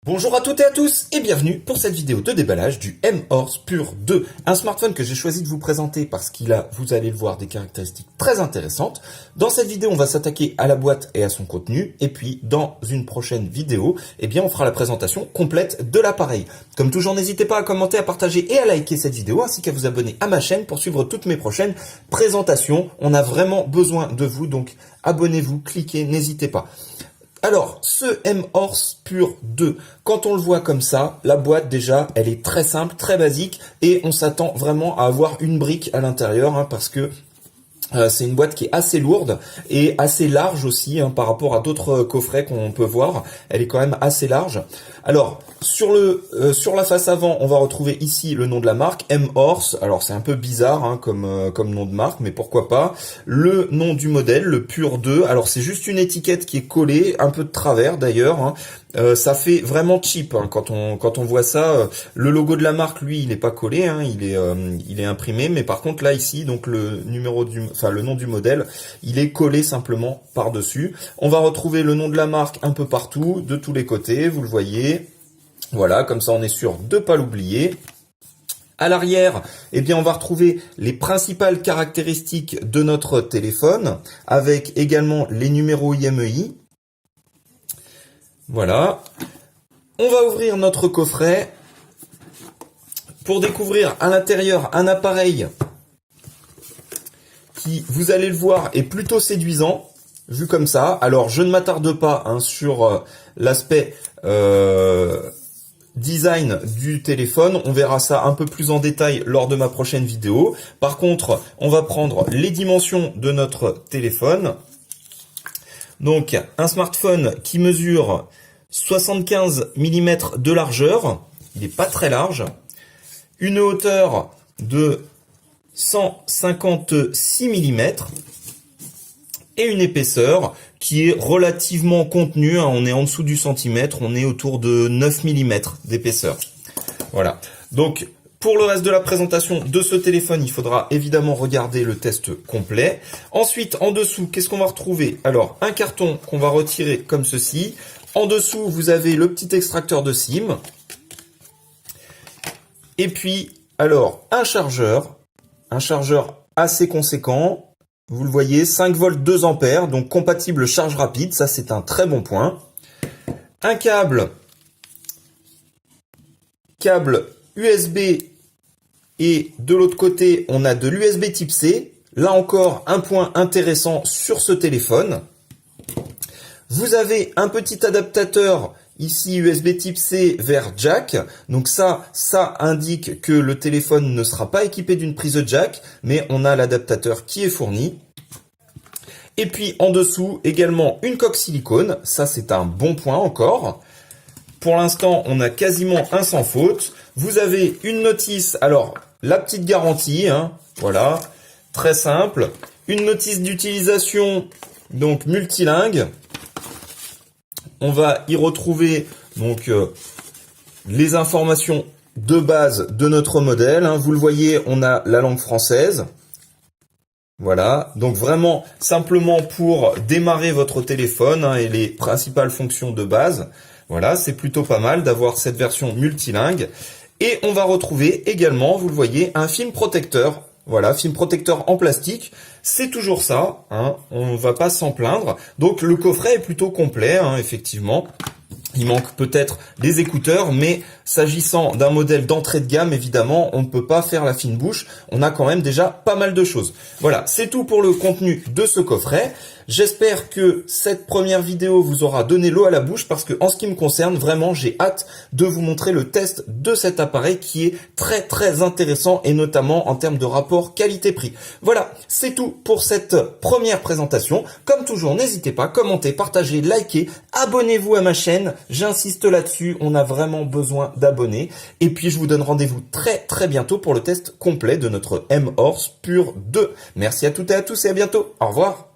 Bonjour à toutes et à tous et bienvenue pour cette vidéo de déballage du M-Horse Pure 2, un smartphone que j'ai choisi de vous présenter parce qu'il a, vous allez le voir, des caractéristiques très intéressantes. Dans cette vidéo, on va s'attaquer à la boîte et à son contenu, et puis dans une prochaine vidéo, on fera la présentation complète de l'appareil. Comme toujours, n'hésitez pas à commenter, à partager et à liker cette vidéo, ainsi qu'à vous abonner à ma chaîne pour suivre toutes mes prochaines présentations. On a vraiment besoin de vous, donc abonnez-vous, cliquez, n'hésitez pas. Alors, ce M-Horse Pure 2, quand on le voit comme ça, la boîte déjà, elle est très simple, très basique, et on s'attend vraiment à avoir une brique à l'intérieur, parce que c'est une boîte qui est assez lourde et assez large aussi par rapport à d'autres coffrets qu'on peut voir. Elle est quand même assez large. Alors, sur la face avant, on va retrouver ici le nom de la marque, M-Horse. Alors, c'est un peu bizarre comme nom de marque, mais pourquoi pas. Le nom du modèle, le Pure 2. Alors, c'est juste une étiquette qui est collée, un peu de travers d'ailleurs. Ça fait vraiment cheap quand on voit ça. Le logo de la marque, lui, il n'est pas collé, il est imprimé, mais par contre là ici, donc le nom du modèle, il est collé simplement par-dessus. On va retrouver le nom de la marque un peu partout, de tous les côtés, vous le voyez. Voilà, comme ça on est sûr de pas l'oublier. À l'arrière, on va retrouver les principales caractéristiques de notre téléphone, avec également les numéros IMEI. Voilà. On va ouvrir notre coffret pour découvrir à l'intérieur un appareil qui, vous allez le voir, est plutôt séduisant, vu comme ça. Alors, je ne m'attarde pas sur l'aspect design du téléphone. On verra ça un peu plus en détail lors de ma prochaine vidéo. Par contre, on va prendre les dimensions de notre téléphone. Donc, un smartphone qui mesure 75 mm de largeur, il n'est pas très large, une hauteur de 156 mm et une épaisseur qui est relativement contenue, on est en dessous du centimètre, on est autour de 9 mm d'épaisseur. Voilà, donc pour le reste de la présentation de ce téléphone, il faudra évidemment regarder le test complet. Ensuite, en dessous, qu'est-ce qu'on va retrouver? Alors, un carton qu'on va retirer comme ceci. En dessous, vous avez le petit extracteur de SIM. Et puis, alors, un chargeur assez conséquent. Vous le voyez, 5 volts 2 ampères, donc compatible charge rapide. Ça, c'est un très bon point. Un câble USB, et de l'autre côté, on a de l'USB type C. Là encore, un point intéressant sur ce téléphone. Vous avez un petit adaptateur ici USB type C vers jack. Donc ça indique que le téléphone ne sera pas équipé d'une prise jack, mais on a l'adaptateur qui est fourni. Et puis en dessous, également une coque silicone. Ça, c'est un bon point encore. Pour l'instant, on a quasiment un sans faute. Vous avez une notice, alors la petite garantie, voilà, très simple. Une notice d'utilisation, donc multilingue. On va y retrouver donc les informations de base de notre modèle. Vous le voyez, on a la langue française. Voilà, donc vraiment simplement pour démarrer votre téléphone et les principales fonctions de base. Voilà, c'est plutôt pas mal d'avoir cette version multilingue. Et on va retrouver également, vous le voyez, un film protecteur. Voilà, film protecteur en plastique. C'est toujours ça, on ne va pas s'en plaindre. Donc le coffret est plutôt complet, effectivement. Il manque peut-être des écouteurs, mais s'agissant d'un modèle d'entrée de gamme, évidemment, on ne peut pas faire la fine bouche. On a quand même déjà pas mal de choses. Voilà, c'est tout pour le contenu de ce coffret. J'espère que cette première vidéo vous aura donné l'eau à la bouche parce que en ce qui me concerne, vraiment, j'ai hâte de vous montrer le test de cet appareil qui est très très intéressant et notamment en termes de rapport qualité-prix. Voilà, c'est tout pour cette première présentation. Comme toujours, n'hésitez pas, commentez, partagez, likez, abonnez-vous à ma chaîne. J'insiste là-dessus, on a vraiment besoin d'abonnés. Et puis, je vous donne rendez-vous très très bientôt pour le test complet de notre M-Horse Pure 2. Merci à toutes et à tous et à bientôt. Au revoir.